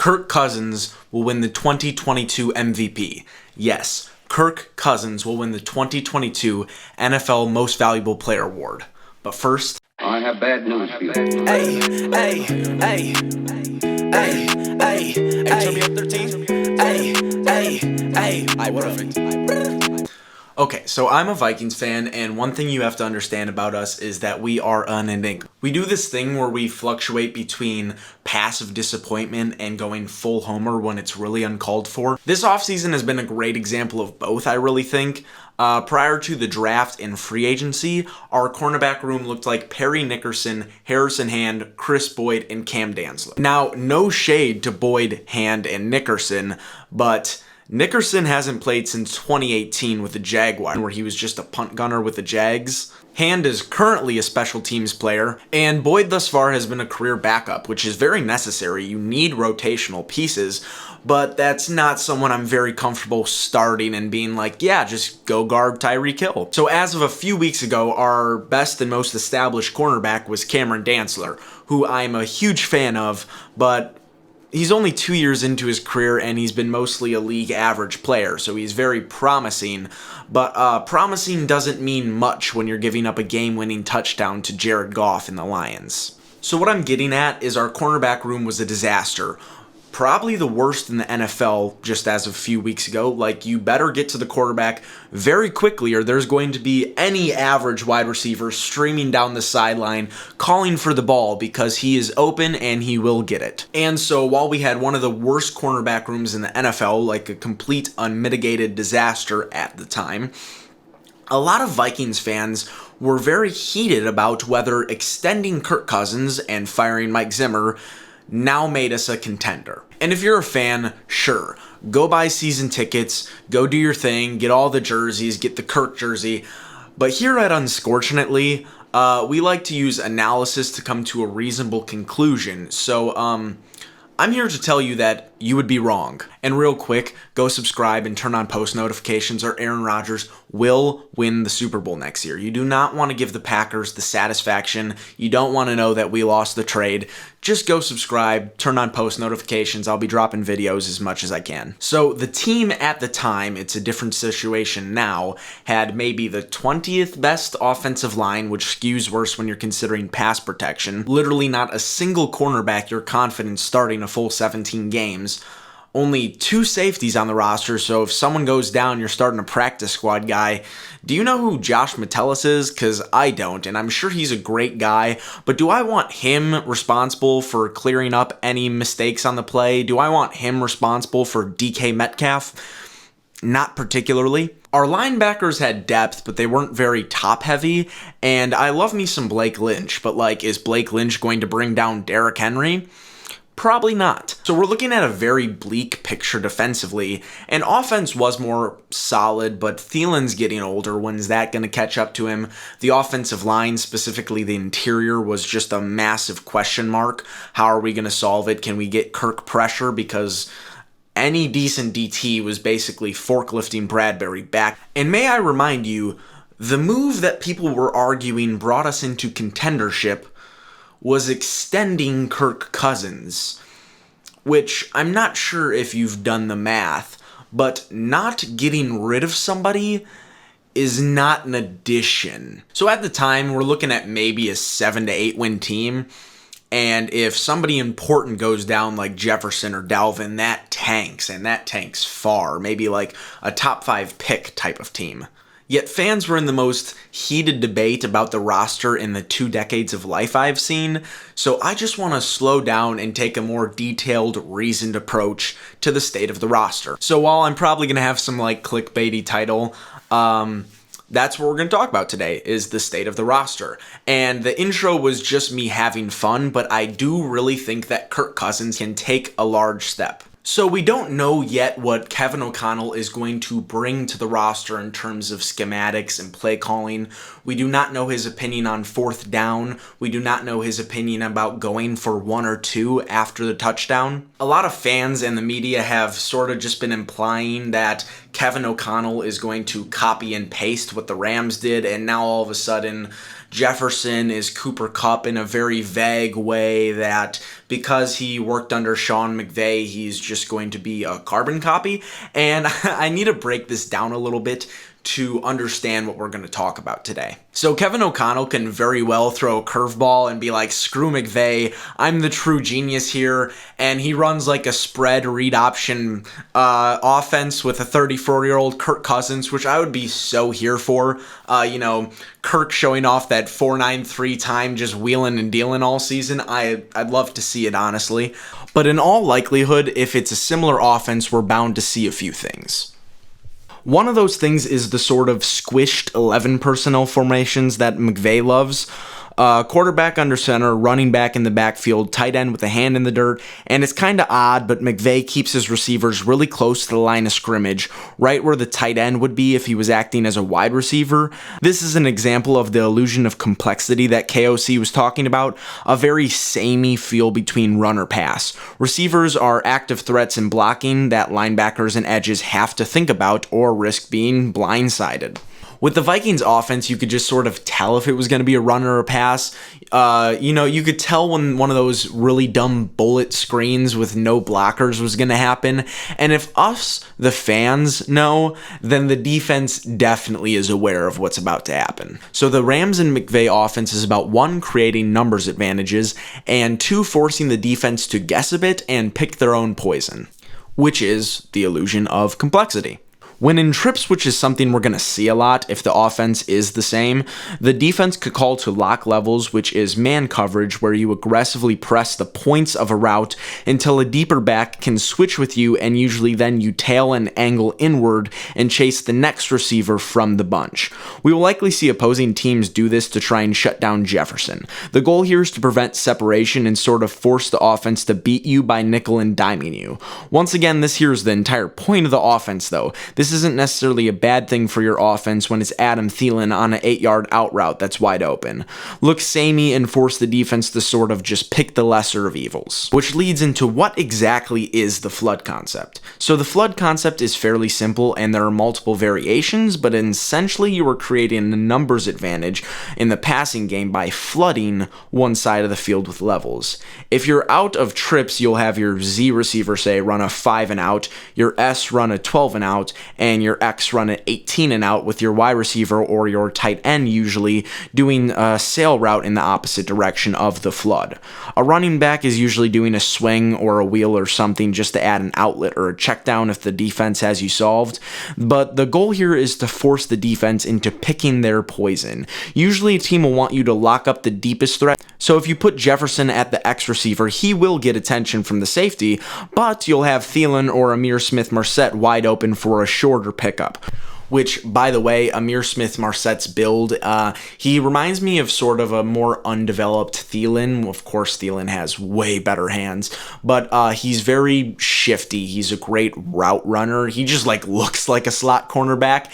Kirk Cousins will win the 2022 MVP. Yes, Kirk Cousins will win the 2022 NFL Most Valuable Player Award. But first, I have bad news for you. Hey, turn me up 13. Hey, what up? okay, so I'm a Vikings fan, and one thing you have to understand about us is that we are an enigma. We do this thing where we fluctuate between passive disappointment and going full homer when it's really uncalled for. This offseason has been a great example of both, I really think. Prior to the draft and free agency, our cornerback room looked like Perry Nickerson, Harrison Hand, Chris Boyd, and Cam Dantzler. Now, no shade to Boyd, Hand, and Nickerson, but Nickerson hasn't played since 2018 with the Jaguars, where he was just a punt gunner with the Jags. Hand is currently a special teams player, and Boyd thus far has been a career backup, which is very necessary. You need rotational pieces, but that's not someone I'm very comfortable starting and being like, yeah, just go guard Tyreek Hill. So as of a few weeks ago, our best and most established cornerback was Cameron Dantzler, who I'm a huge fan of, but he's only 2 years into his career, and he's been mostly a league average player, so he's very promising. But promising doesn't mean much when you're giving up a game-winning touchdown to Jared Goff and the Lions. So what I'm getting at is our cornerback room was a disaster. Probably the worst in the NFL just as of a few weeks ago. Like, you better get to the quarterback very quickly or there's going to be any average wide receiver streaming down the sideline calling for the ball because he is open and he will get it. And so while we had one of the worst cornerback rooms in the NFL, like a complete unmitigated disaster at the time, a lot of Vikings fans were very heated about whether extending Kirk Cousins and firing Mike Zimmer now made us a contender. And if you're a fan, sure, go buy season tickets, go do your thing, get all the jerseys, get the Kirk jersey. But here at UnSKORtunately, we like to use analysis to come to a reasonable conclusion. So, I'm here to tell you that you would be wrong. And real quick, go subscribe and turn on post notifications or Aaron Rodgers will win the Super Bowl next year. You do not want to give the Packers the satisfaction. You don't want to know that we lost the trade. Just go subscribe, turn on post notifications. I'll be dropping videos as much as I can. So the team at the time, it's a different situation now, had maybe the 20th best offensive line, which skews worse when you're considering pass protection. Literally not a single cornerback you're confident starting a full 17 games. Only 2 safeties on the roster, so if someone goes down, you're starting a practice squad guy. Do you know who Josh Metellus is? Because I don't, and I'm sure he's a great guy, but do I want him responsible for clearing up any mistakes on the play? Do I want him responsible for DK Metcalf? Not particularly. Our linebackers had depth, but they weren't very top-heavy, and I love me some Blake Lynch, but like, is Blake Lynch going to bring down Derrick Henry? Probably not. So we're looking at a very bleak picture defensively, and offense was more solid, but Thielen's getting older. When's that going to catch up to him? The offensive line, specifically the interior, was just a massive question mark. How are we going to solve it? Can we get Kirk pressure? Because any decent DT was basically forklifting Bradbury back. And may I remind you, the move that people were arguing brought us into contendership was extending Kirk Cousins, which I'm not sure if you've done the math, but not getting rid of somebody is not an addition. So at the time, we're looking at maybe a 7 to 8 win team, and if somebody important goes down like Jefferson or Dalvin, that tanks, and that tanks far, maybe like a top 5 pick type of team. Yet fans were in the most heated debate about the roster in the 2 decades of life I've seen, so I just want to slow down and take a more detailed, reasoned approach to the state of the roster. So while I'm probably going to have some like clickbaity title, that's what we're going to talk about today, is the state of the roster. And the intro was just me having fun, but I do really think that Kirk Cousins can take a large step. So we don't know yet what Kevin O'Connell is going to bring to the roster in terms of schematics and play calling. We do not know his opinion on 4th down. We do not know his opinion about going for 1 or 2 after the touchdown. A lot of fans and the media have sort of just been implying that Kevin O'Connell is going to copy and paste what the Rams did, and now all of a sudden Jefferson is Cooper Kupp in a very vague way that because he worked under Sean McVay, he's just going to be a carbon copy. And I need to break this down a little bit to understand what we're going to talk about today. So Kevin O'Connell can very well throw a curveball and be like, screw McVay, I'm the true genius here, and he runs like a spread read option offense with a 34-year-old Kirk Cousins, which I would be so here for. Kirk showing off that 4.93 time, just wheeling and dealing all season. I'd love to see it, honestly. But in all likelihood, if it's a similar offense, we're bound to see a few things. One of those things is the sort of squished 11 personnel formations that McVay loves. Quarterback under center, running back in the backfield, tight end with a hand in the dirt, and it's kind of odd, but McVay keeps his receivers really close to the line of scrimmage, right where the tight end would be if he was acting as a wide receiver. This is an example of the illusion of complexity that KOC was talking about, a very samey feel between run or pass. Receivers are active threats in blocking that linebackers and edges have to think about or risk being blindsided. With the Vikings offense, you could just sort of tell if it was going to be a run or a pass. You could tell when one of those really dumb bullet screens with no blockers was going to happen. And if us, the fans, know, then the defense definitely is aware of what's about to happen. So the Rams and McVay offense is about 1, creating numbers advantages, and 2, forcing the defense to guess a bit and pick their own poison, which is the illusion of complexity. When in trips, which is something we're going to see a lot if the offense is the same, the defense could call to lock levels, which is man coverage, where you aggressively press the points of a route until a deeper back can switch with you, and usually then you tail and angle inward and chase the next receiver from the bunch. We will likely see opposing teams do this to try and shut down Jefferson. The goal here is to prevent separation and sort of force the offense to beat you by nickel and diming you. Once again, this here is the entire point of the offense, though. This isn't necessarily a bad thing for your offense when it's Adam Thielen on an 8-yard out route that's wide open. Look samey and force the defense to sort of just pick the lesser of evils. Which leads into what exactly is the flood concept. So the flood concept is fairly simple and there are multiple variations, but essentially you are creating a numbers advantage in the passing game by flooding one side of the field with levels. If you're out of trips, you'll have your Z receiver, say, run a 5 and out, your S run a 12 and out, and your X run at 18 and out, with your Y receiver or your tight end usually doing a sail route in the opposite direction of the flood. A running back is usually doing a swing or a wheel or something just to add an outlet or a check down if the defense has you solved, but the goal here is to force the defense into picking their poison. Usually a team will want you to lock up the deepest threat, so if you put Jefferson at the X receiver, he will get attention from the safety, but you'll have Thielen or Amir Smith-Marset wide open for a shorter pickup. Which, by the way, Amir Smith-Marset's build, he reminds me of sort of a more undeveloped Thielen. Of course, Thielen has way better hands, but he's very shifty. He's a great route runner. He just looks like a slot cornerback.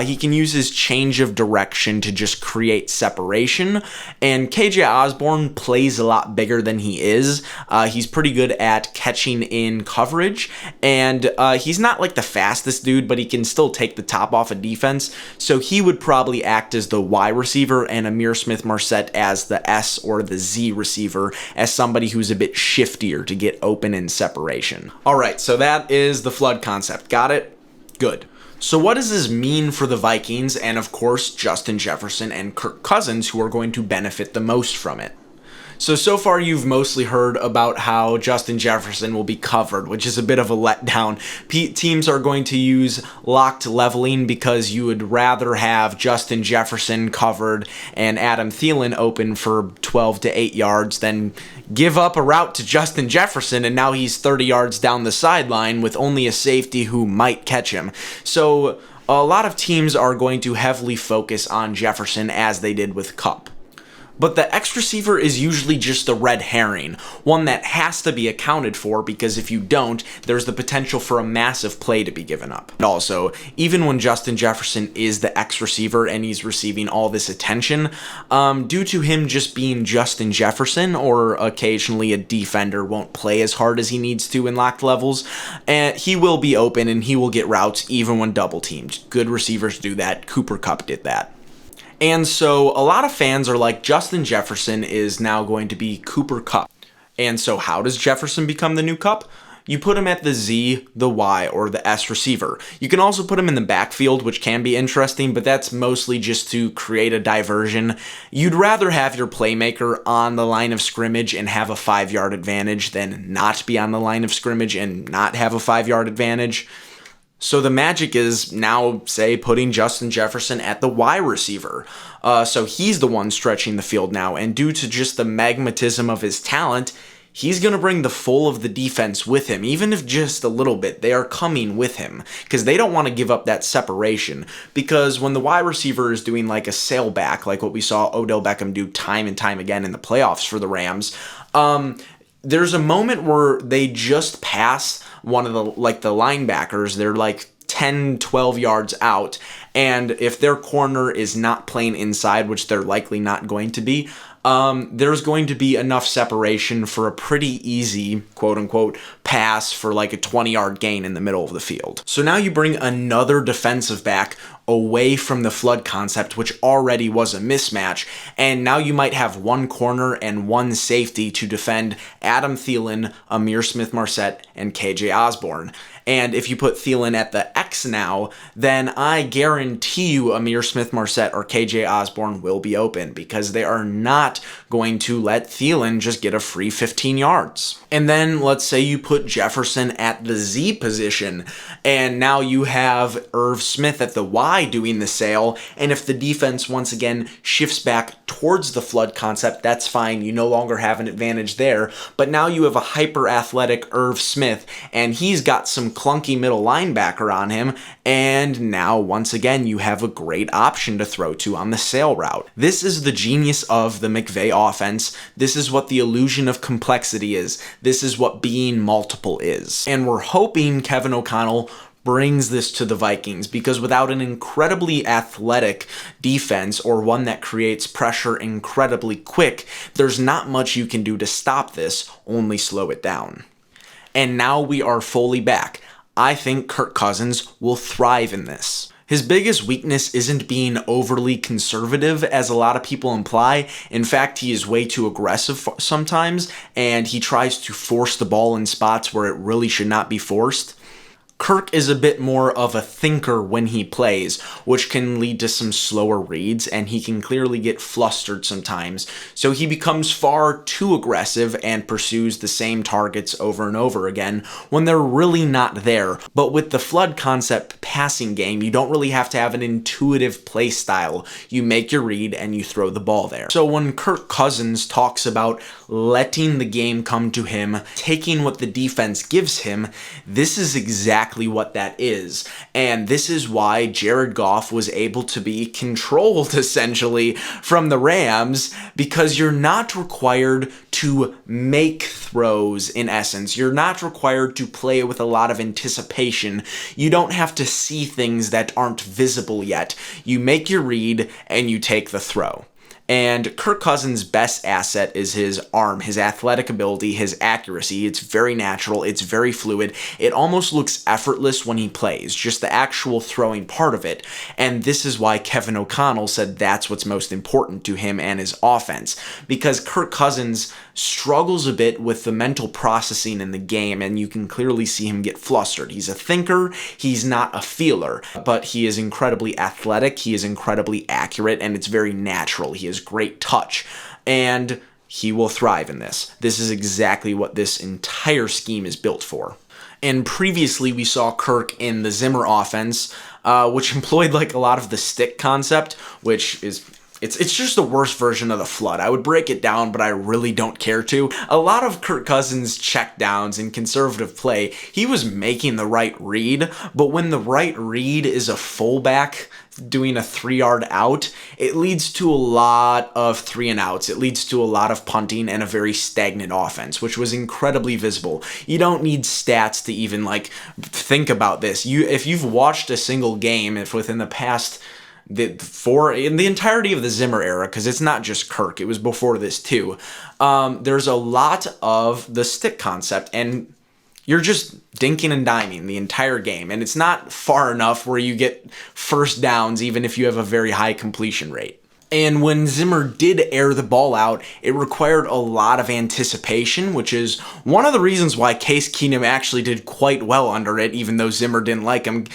He can use his change of direction to just create separation, and KJ Osborne plays a lot bigger than he is. He's pretty good at catching in coverage, and he's not the fastest dude, but he can still take the top off a defense, so he would probably act as the Y receiver and Amir Smith-Marset as the S or the Z receiver, as somebody who's a bit shiftier to get open in separation. Alright, so that is the flood concept. Got it? Good. So what does this mean for the Vikings and, of course, Justin Jefferson and Kirk Cousins, who are going to benefit the most from it? So far you've mostly heard about how Justin Jefferson will be covered, which is a bit of a letdown. Teams are going to use locked leveling because you would rather have Justin Jefferson covered and Adam Thielen open for 12 to 8 yards than give up a route to Justin Jefferson and now he's 30 yards down the sideline with only a safety who might catch him. So a lot of teams are going to heavily focus on Jefferson as they did with Kupp. But the X receiver is usually just a red herring, one that has to be accounted for because if you don't, there's the potential for a massive play to be given up. And also, even when Justin Jefferson is the X receiver and he's receiving all this attention, due to him just being Justin Jefferson, or occasionally a defender won't play as hard as he needs to in locked levels, and he will be open and he will get routes even when double teamed. Good receivers do that. Cooper Kupp did that. And so a lot of fans are like, Justin Jefferson is now going to be Cooper Kupp. And so how does Jefferson become the new Kupp? You put him at the Z, the Y, or the S receiver. You can also put him in the backfield, which can be interesting, but that's mostly just to create a diversion. You'd rather have your playmaker on the line of scrimmage and have a 5-yard advantage than not be on the line of scrimmage and not have a 5-yard advantage. So the magic is now, say, putting Justin Jefferson at the Y receiver. So he's the one stretching the field now, and due to just the magnetism of his talent, he's going to bring the full of the defense with him, even if just a little bit. They are coming with him because they don't want to give up that separation. Because when the wide receiver is doing like a sailback, like what we saw Odell Beckham do time and time again in the playoffs for the Rams, there's a moment where they just pass one of the linebackers. They're like 10, 12 yards out. And if their corner is not playing inside, which they're likely not going to be, there's going to be enough separation for a pretty easy, quote unquote, pass for like a 20-yard gain in the middle of the field. So now you bring another defensive back away from the flood concept, which already was a mismatch, and now you might have one corner and one safety to defend Adam Thielen, Amir Smith-Marset, and KJ Osborne. And if you put Thielen at the X now, then I guarantee you Amir Smith-Marset or KJ Osborne will be open because they are not going to let Thielen just get a free 15 yards. And then let's say you put Jefferson at the Z position, and now you have Irv Smith at the Y doing the sail, and if the defense once again shifts back towards the flood concept, that's fine. You no longer have an advantage there, but now you have a hyper-athletic Irv Smith, and he's got some clunky middle linebacker on him, and now once again you have a great option to throw to on the sail route. This is the genius of the McVay offense. This is what the illusion of complexity is. This is what being multiple is. And we're hoping Kevin O'Connell brings this to the Vikings, because without an incredibly athletic defense or one that creates pressure incredibly quick, there's not much you can do to stop this, only slow it down. And now we are fully back. I think Kirk Cousins will thrive in this. His biggest weakness isn't being overly conservative, as a lot of people imply. In fact, he is way too aggressive sometimes, and he tries to force the ball in spots where it really should not be forced. Kirk is a bit more of a thinker when he plays, which can lead to some slower reads, and he can clearly get flustered sometimes. So he becomes far too aggressive and pursues the same targets over and over again when they're really not there. But with the flood concept passing game, you don't really have to have an intuitive play style. You make your read and you throw the ball there. So when Kirk Cousins talks about letting the game come to him, taking what the defense gives him, this is exactly what that is. And this is why Jared Goff was able to be controlled essentially from the Rams, because you're not required to make throws in essence. You're not required to play with a lot of anticipation. You don't have to see things that aren't visible yet. You make your read and you take the throw. And Kirk Cousins' best asset is his arm, his athletic ability, his accuracy. It's very natural. It's very fluid. It almost looks effortless when he plays, just the actual throwing part of it. And this is why Kevin O'Connell said that's what's most important to him and his offense, because Kirk Cousins struggles a bit with the mental processing in the game, and you can clearly see him get flustered. He's a thinker. He's not a feeler, but he is incredibly athletic. He is incredibly accurate, and it's very natural. He has great touch, and he will thrive in this. This is exactly what this entire scheme is built for. And previously we saw Kirk in the Zimmer offense, which employed like a lot of the stick concept, which is It's just the worst version of the flood. I would break it down, but I really don't care to. A lot of Kirk Cousins' checkdowns and conservative play, he was making the right read, but when the right read is a fullback doing a 3-yard out, it leads to a lot of 3-and-outs. It leads to a lot of punting and a very stagnant offense, which was incredibly visible. You don't need stats to even think about this. If you've watched a single game, if within the past in the entirety of the Zimmer era, because it's not just Kirk, it was before this too, there's a lot of the stick concept, and you're just dinking and diming the entire game, and it's not far enough where you get first downs even if you have a very high completion rate. And when Zimmer did air the ball out, it required a lot of anticipation, which is one of the reasons why Case Keenum actually did quite well under it, even though Zimmer didn't like him.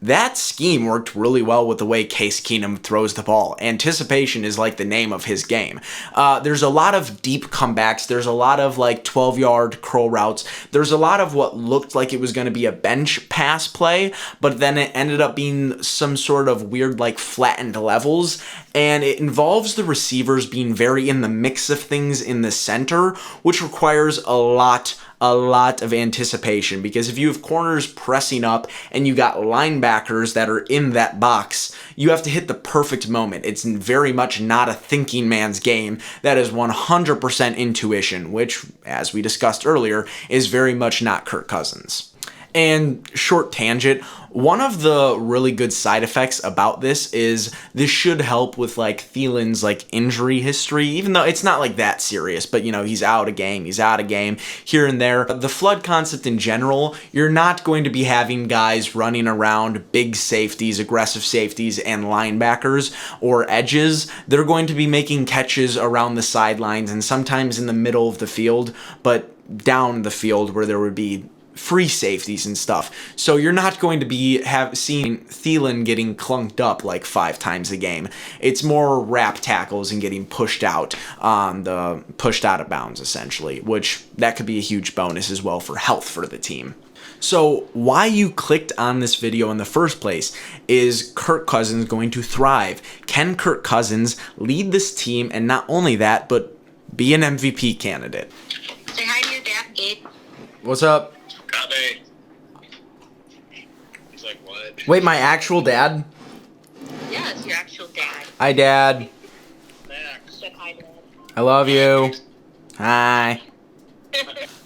That scheme worked really well with the way Case Keenum throws the ball. Anticipation is like the name of his game. There's a lot of deep comebacks. There's a lot of like 12-yard curl routes. There's a lot of what looked like it was going to be a bench pass play, but then it ended up being some sort of weird like flattened levels. And it involves the receivers being very in the mix of things in the center, which requires a lot of anticipation, because if you have corners pressing up and you got linebackers that are in that box, you have to hit the perfect moment. It's very much not a thinking man's game. That is 100% intuition, which, as we discussed earlier, is very much not Kirk Cousins. And short tangent, one of the really good side effects about this is this should help with like Thielen's like injury history, even though it's not like that serious, but you know, he's out a game here and there. The flood concept in general, you're not going to be having guys running around big safeties, aggressive safeties, and linebackers or edges. They're going to be making catches around the sidelines and sometimes in the middle of the field, but down the field where there would be free safeties and stuff. So you're not going to be seeing Thielen getting clunked up like 5 times a game. It's more wrap tackles and getting pushed out of bounds essentially, which that could be a huge bonus as well for health for the team. So why you clicked on this video in the first place is Kirk Cousins going to thrive? Can Kirk Cousins lead this team, and not only that, but be an MVP candidate? Say hi to your dad, Gabe. What's up? Got me. He's like, what? Wait, my actual dad? Yeah, it's your actual dad. Hi, Dad. Max. Said hi, Dad. I love you. Hi.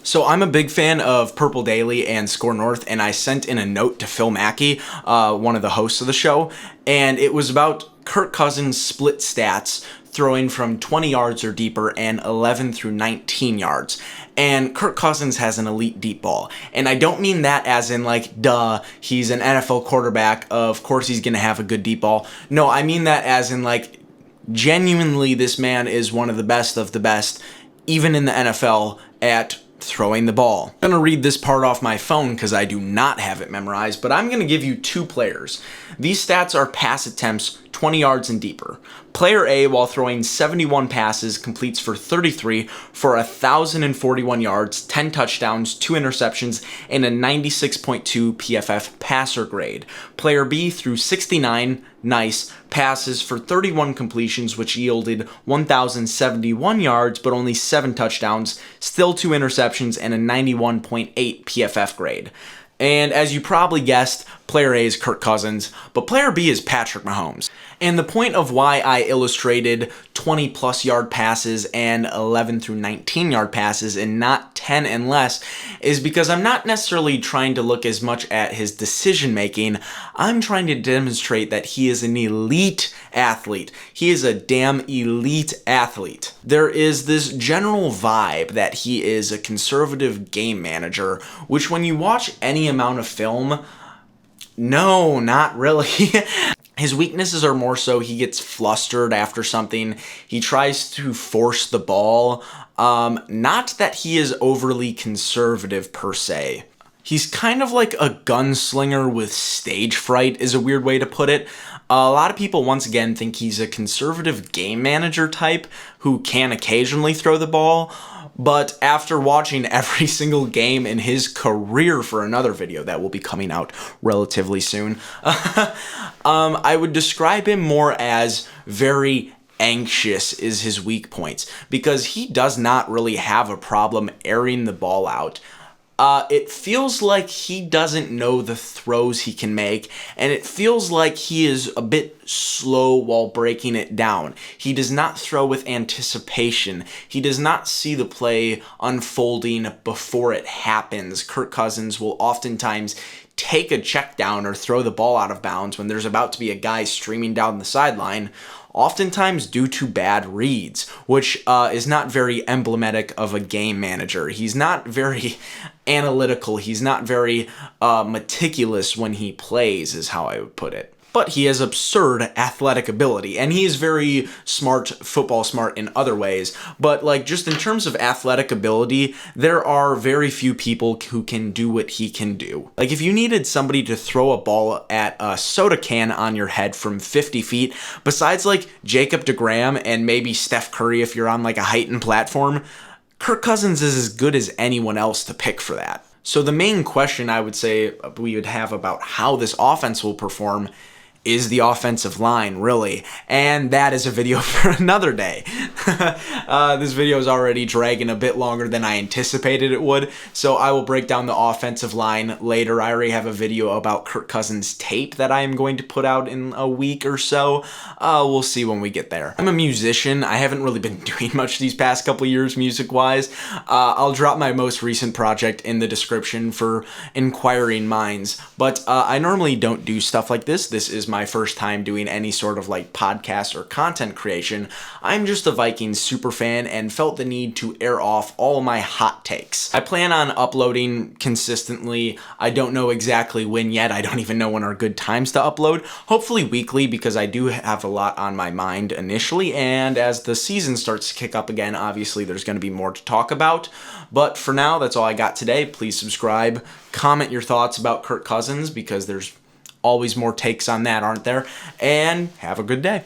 So I'm a big fan of Purple Daily and Score North, and I sent in a note to Phil Mackey, one of the hosts of the show, and it was about Kirk Cousins' split stats, throwing from 20 yards or deeper and 11 through 19 yards. And Kirk Cousins has an elite deep ball. And I don't mean that as in like, duh, he's an NFL quarterback, of course he's going to have a good deep ball. No, I mean that as in like, genuinely this man is one of the best, even in the NFL, at throwing the ball. I'm going to read this part off my phone because I do not have it memorized, but I'm going to give you 2 players. These stats are pass attempts 20 yards and deeper. Player A, while throwing 71 passes, completes for 33 for 1,041 yards, 10 touchdowns, 2 interceptions, and a 96.2 PFF passer grade. Player B threw 69 passes for 31 completions, which yielded 1,071 yards, but only 7 touchdowns, still 2 interceptions, and a 91.8 PFF grade. And as you probably guessed, player A is Kirk Cousins, but player B is Patrick Mahomes. And the point of why I illustrated 20 plus yard passes and 11 through 19 yard passes and not 10 and less is because I'm not necessarily trying to look as much at his decision making. I'm trying to demonstrate that he is an elite athlete. He is a damn elite athlete. There is this general vibe that he is a conservative game manager, which when you watch any amount of film, no, not really. His weaknesses are more so he gets flustered after something. He tries to force the ball. Not that he is overly conservative per se. He's kind of like a gunslinger with stage fright is a weird way to put it. A lot of people, once again, think he's a conservative game manager type who can occasionally throw the ball. But after watching every single game in his career for another video that will be coming out relatively soon, I would describe him more as very anxious is his weak points, because he does not really have a problem airing the ball out. It feels like he doesn't know the throws he can make, and it feels like he is a bit slow while breaking it down. He does not throw with anticipation. He does not see the play unfolding before it happens. Kirk Cousins will oftentimes take a check down or throw the ball out of bounds when there's about to be a guy streaming down the sideline, oftentimes due to bad reads, which is not very emblematic of a game manager. He's not very analytical. He's not very meticulous when he plays, is how I would put it. but he has absurd athletic ability, and he is very smart, football smart in other ways. But like just in terms of athletic ability, there are very few people who can do what he can do. Like if you needed somebody to throw a ball at a soda can on your head from 50 feet, besides like Jacob DeGrom and maybe Steph Curry if you're on like a heightened platform, Kirk Cousins is as good as anyone else to pick for that. So the main question I would say we would have about how this offense will perform is the offensive line, really. And that is a video for another day. This video is already dragging a bit longer than I anticipated it would, so I will break down the offensive line later. I already have a video about Kirk Cousins tape that I am going to put out in a week or so. We'll see when we get there. I'm a musician. I haven't really been doing much these past couple years music-wise. I'll drop my most recent project in the description for inquiring minds, but I normally don't do stuff like this. This is my first time doing any sort of like podcast or content creation. I'm just a Vikings super fan and felt the need to air off all my hot takes. I plan on uploading consistently. I don't know exactly when yet. I don't even know when are good times to upload. Hopefully weekly, because I do have a lot on my mind initially, and as the season starts to kick up again, obviously there's going to be more to talk about. But for now, that's all I got today. Please subscribe, comment your thoughts about Kirk Cousins, because there's always more takes on that, aren't there? And have a good day.